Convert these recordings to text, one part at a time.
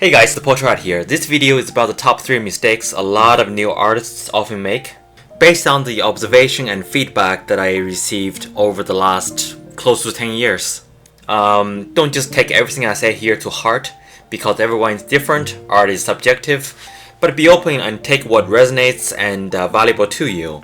Hey guys, the Portrait here. This video is about the top 3 mistakes a lot of new artists often make, based on the observation and feedback that I received over the last close to 10 years. Don't just take everything I say here to heart, because everyone is different, art is subjective, but be open and take what resonates and valuable to you.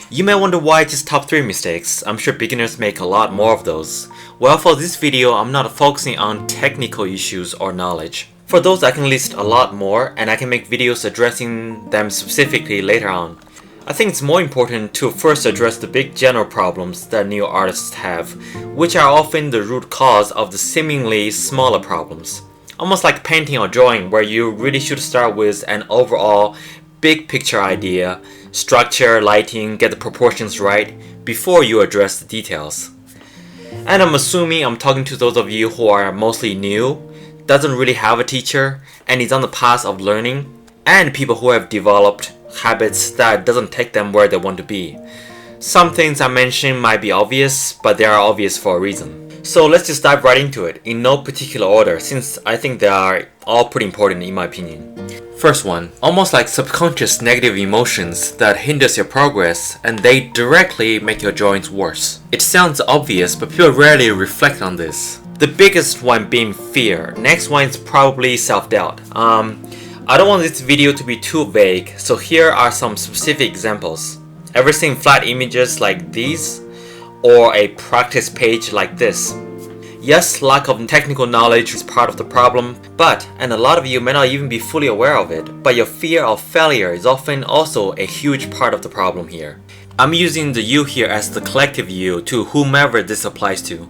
You may wonder why just top 3 mistakes. I'm sure beginners make a lot more of those. Well, for this video, I'm not focusing on technical issues or knowledge. For those, I can list a lot more, and I can make videos addressing them specifically later on. I think it's more important to first address the big general problems that new artists have, which are often the root cause of the seemingly smaller problems. Almost like painting or drawing, where you really should start with an overall big picture idea, structure, lighting, get the proportions right, before you address the details. And I'm assuming I'm talking to those of you who are mostly new, doesn't really have a teacher, and is on the path of learning, and people who have developed habits that doesn't take them where they want to be. Some things I mentioned might be obvious, but they are obvious for a reason. So let's just dive right into it, in no particular order, since I think they are all pretty important in my opinion. First one, almost like subconscious negative emotions that hinders your progress, and they directly make your drawings worse. It sounds obvious, but people rarely reflect on this. The biggest one being fear. Next one is probably self-doubt. I don't want this video to be too vague, so here are some specific examples. Ever seen flat images like these? Or a practice page like this? Yes, lack of technical knowledge is part of the problem, and a lot of you may not even be fully aware of it, but your fear of failure is often also a huge part of the problem here. I'm using the you here as the collective you to whomever this applies to.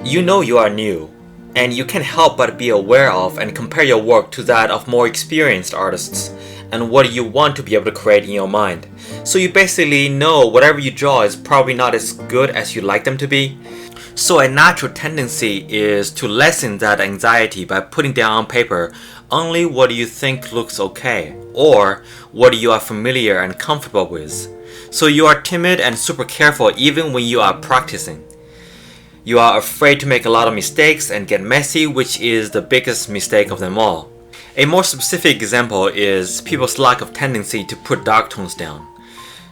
You know you are new, and you can't help but be aware of and compare your work to that of more experienced artists, and what you want to be able to create in your mind. So you basically know whatever you draw is probably not as good as you'd like them to be. So a natural tendency is to lessen that anxiety by putting down on paper only what you think looks okay, or what you are familiar and comfortable with. So you are timid and super careful even when you are practicing. You are afraid to make a lot of mistakes and get messy, which is the biggest mistake of them all. A more specific example is people's lack of tendency to put dark tones down.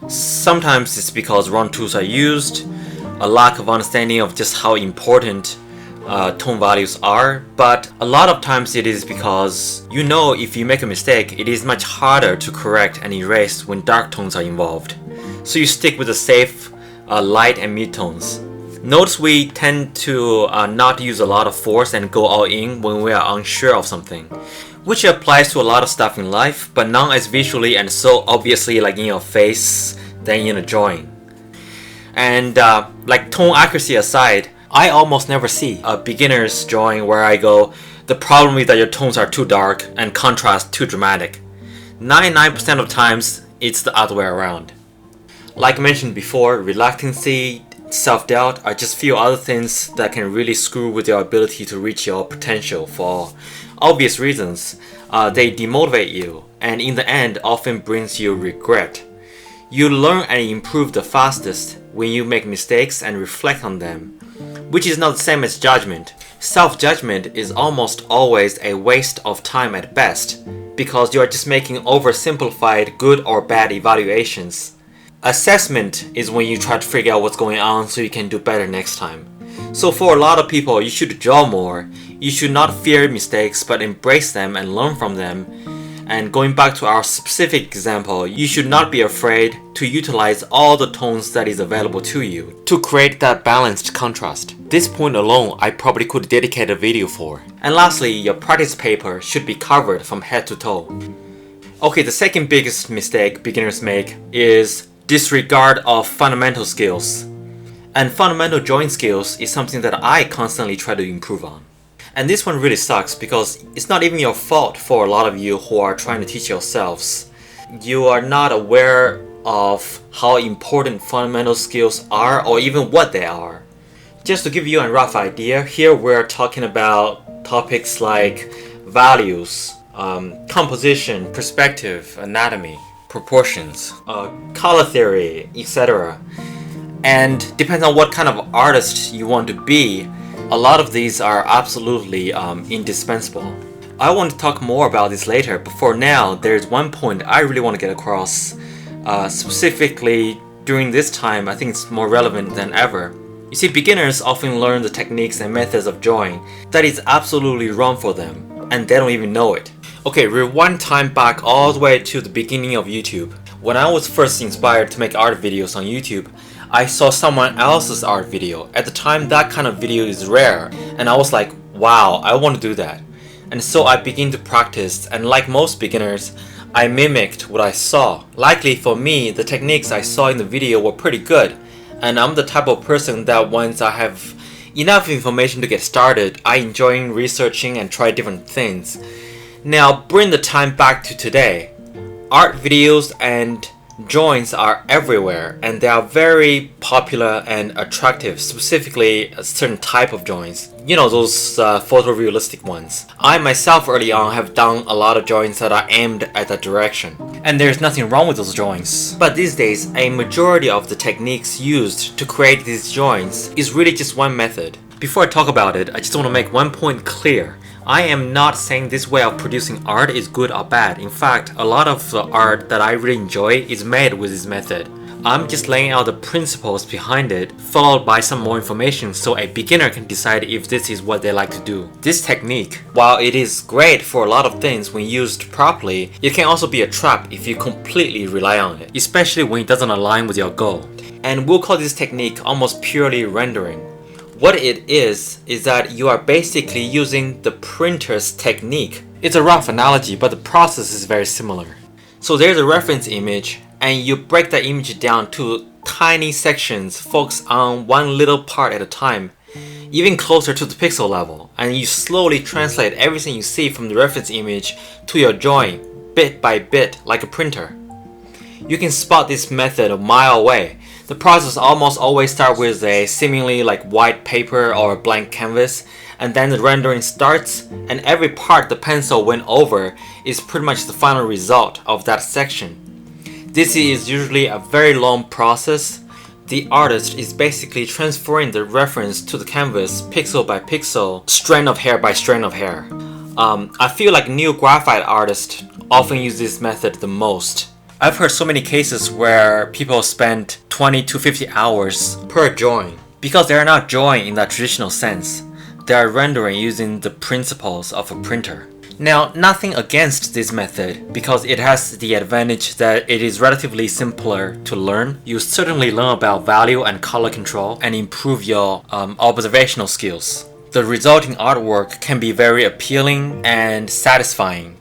Sometimes it's because wrong tools are used, a lack of understanding of just how important tone values are, but a lot of times it is because you know if you make a mistake, it is much harder to correct and erase when dark tones are involved. So you stick with the safe light and mid-tones. Notice we tend to not use a lot of force and go all in when we are unsure of something, which applies to a lot of stuff in life, but not as visually and so obviously like in your face than in a drawing. And like tone accuracy aside, I almost never see a beginner's drawing where I go, the problem is that your tones are too dark and contrast too dramatic. 99% of times, it's the other way around. Like mentioned before, reluctancy, self-doubt are just few other things that can really screw with your ability to reach your potential for obvious reasons. They demotivate you, and in the end often brings you regret. You learn and improve the fastest when you make mistakes and reflect on them, which is not the same as judgment. Self-judgment is almost always a waste of time at best, because you are just making oversimplified good or bad evaluations. Assessment is when you try to figure out what's going on so you can do better next time. So for a lot of people, you should draw more. You should not fear mistakes but embrace them and learn from them. And going back to our specific example, you should not be afraid to utilize all the tones that is available to you to create that balanced contrast. This point alone, I probably could dedicate a video for. And lastly, your practice paper should be covered from head to toe. Okay, the second biggest mistake beginners make is disregard of fundamental skills. And fundamental drawing skills is something that I constantly try to improve on. And this one really sucks because it's not even your fault for a lot of you who are trying to teach yourselves. You are not aware of how important fundamental skills are or even what they are. Just to give you a rough idea, here we're talking about topics like values, composition, perspective, anatomy, proportions, color theory, etc. And depends on what kind of artist you want to be, a lot of these are absolutely indispensable. I want to talk more about this later, but for now, there's one point I really want to get across. Specifically, during this time, I think it's more relevant than ever. You see, beginners often learn the techniques and methods of drawing that is absolutely wrong for them, and they don't even know it. Okay, rewind time back all the way to the beginning of YouTube. When I was first inspired to make art videos on YouTube, I saw someone else's art video. At the time, that kind of video is rare, and I was like, wow, I want to do that. And so I began to practice, and like most beginners, I mimicked what I saw. Likely for me, the techniques I saw in the video were pretty good, and I'm the type of person that once I have enough information to get started, I enjoy researching and try different things. Now, bring the time back to today. Art videos and drawings are everywhere, and they are very popular and attractive, specifically a certain type of drawings. You know, those photorealistic ones. I myself early on have done a lot of drawings that are aimed at that direction. And there's nothing wrong with those drawings. But these days, a majority of the techniques used to create these drawings is really just one method. Before I talk about it, I just want to make one point clear. I am not saying this way of producing art is good or bad. In fact, a lot of the art that I really enjoy is made with this method. I'm just laying out the principles behind it, followed by some more information so a beginner can decide if this is what they like to do. This technique, while it is great for a lot of things when used properly, it can also be a trap if you completely rely on it, especially when it doesn't align with your goal. And we'll call this technique almost purely rendering. What it is that you are basically using the printer's technique. It's a rough analogy, but the process is very similar. So there's a reference image, and you break that image down to tiny sections, focus on one little part at a time, even closer to the pixel level, and you slowly translate everything you see from the reference image to your drawing, bit by bit, like a printer. You can spot this method a mile away. The process almost always starts with a seemingly like white paper or a blank canvas, and then the rendering starts, and every part the pencil went over is pretty much the final result of that section. This is usually a very long process. The artist is basically transferring the reference to the canvas pixel by pixel, strand of hair by strand of hair. I feel like new graphite artists often use this method the most. I've heard so many cases where people spend 20 to 50 hours per drawing because they are not drawing in that traditional sense. They are rendering using the principles of a printer. Now, nothing against this method because it has the advantage that it is relatively simpler to learn. You certainly learn about value and color control and improve your observational skills. The resulting artwork can be very appealing and satisfying.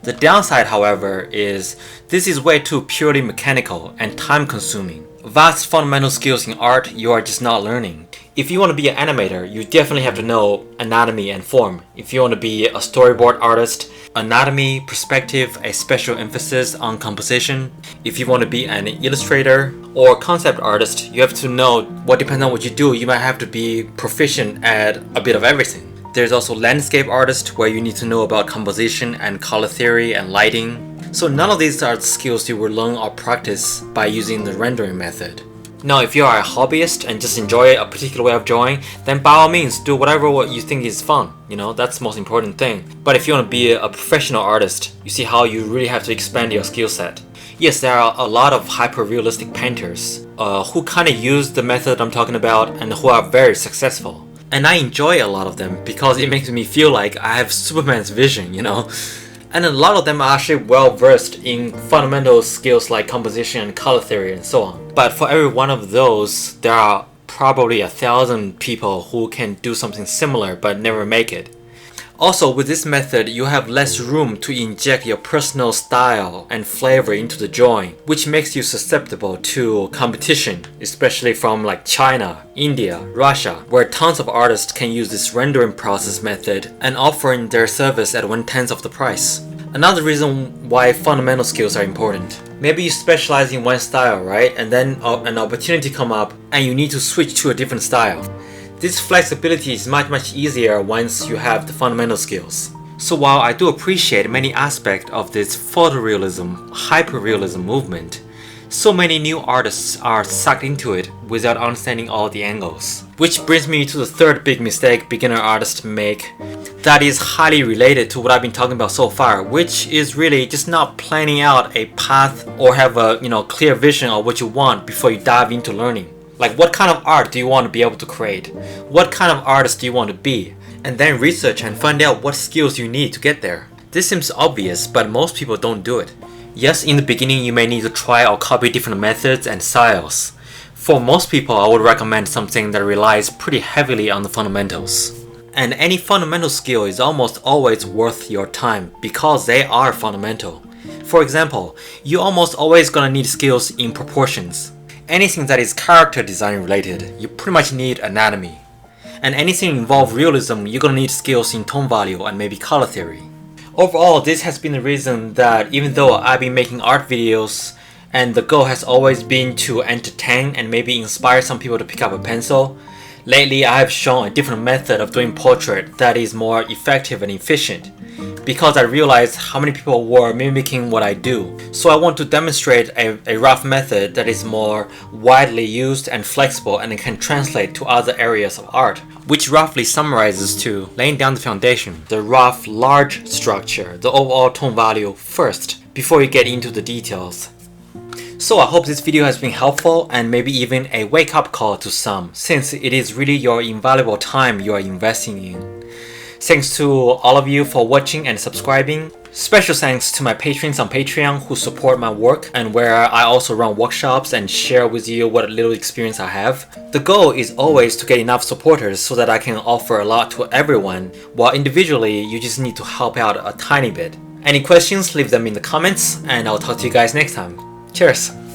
The downside, however, is this is way too purely mechanical and time-consuming. Vast fundamental skills in art you are just not learning. If you want to be an animator, you definitely have to know anatomy and form. If you want to be a storyboard artist, anatomy, perspective, a special emphasis on composition. If you want to be an illustrator or concept artist, you have to know what depends on what you do. You might have to be proficient at a bit of everything. There's also landscape artist where you need to know about composition and color theory and lighting. So none of these are skills you will learn or practice by using the rendering method. Now, if you are a hobbyist and just enjoy a particular way of drawing, then by all means do whatever you think is fun. You know, that's the most important thing. But if you want to be a professional artist, you see how you really have to expand your skill set. Yes, there are a lot of hyper-realistic painters who kind of use the method I'm talking about and who are very successful. And I enjoy a lot of them because it makes me feel like I have Superman's vision, you know? And a lot of them are actually well versed in fundamental skills like composition and color theory and so on. But for every one of those, there are probably 1,000 people who can do something similar but never make it. Also, with this method, you have less room to inject your personal style and flavor into the drawing, which makes you susceptible to competition, especially from like China, India, Russia, where tons of artists can use this rendering process method and offering their service at 1/10 of the price. Another reason why fundamental skills are important. Maybe you specialize in one style, right? And then an opportunity come up and you need to switch to a different style. This flexibility is much easier once you have the fundamental skills. So while I do appreciate many aspects of this photorealism, hyperrealism movement, so many new artists are sucked into it without understanding all the angles. Which brings me to the third big mistake beginner artists make. that is highly related to what I've been talking about so far, which is really just not planning out a path or have a clear vision of what you want before you dive into learning. Like, what kind of art do you want to be able to create? What kind of artist do you want to be? And then research and find out what skills you need to get there. This seems obvious, but most people don't do it. Yes, in the beginning you may need to try or copy different methods and styles. For most people, I would recommend something that relies pretty heavily on the fundamentals. And any fundamental skill is almost always worth your time because they are fundamental. For example, you're almost always gonna need skills in proportions. Anything that is character design related, you pretty much need anatomy. And anything involve realism, you're gonna need skills in tone value and maybe color theory. Overall, this has been the reason that even though I've been making art videos and the goal has always been to entertain and maybe inspire some people to pick up a pencil, lately I have shown a different method of doing portrait that is more effective and efficient because I realized how many people were mimicking what I do. So I want to demonstrate a rough method that is more widely used and flexible and it can translate to other areas of art, which roughly summarizes to laying down the foundation, the rough, large structure, the overall tone value first, before you get into the details. So I hope this video has been helpful and maybe even a wake-up call to some, since it is really your invaluable time you are investing in. Thanks to all of you for watching and subscribing. Special thanks to my patrons on Patreon who support my work and where I also run workshops and share with you what little experience I have. The goal is always to get enough supporters so that I can offer a lot to everyone, while individually you just need to help out a tiny bit. Any questions, leave them in the comments and I'll talk to you guys next time. Cheers!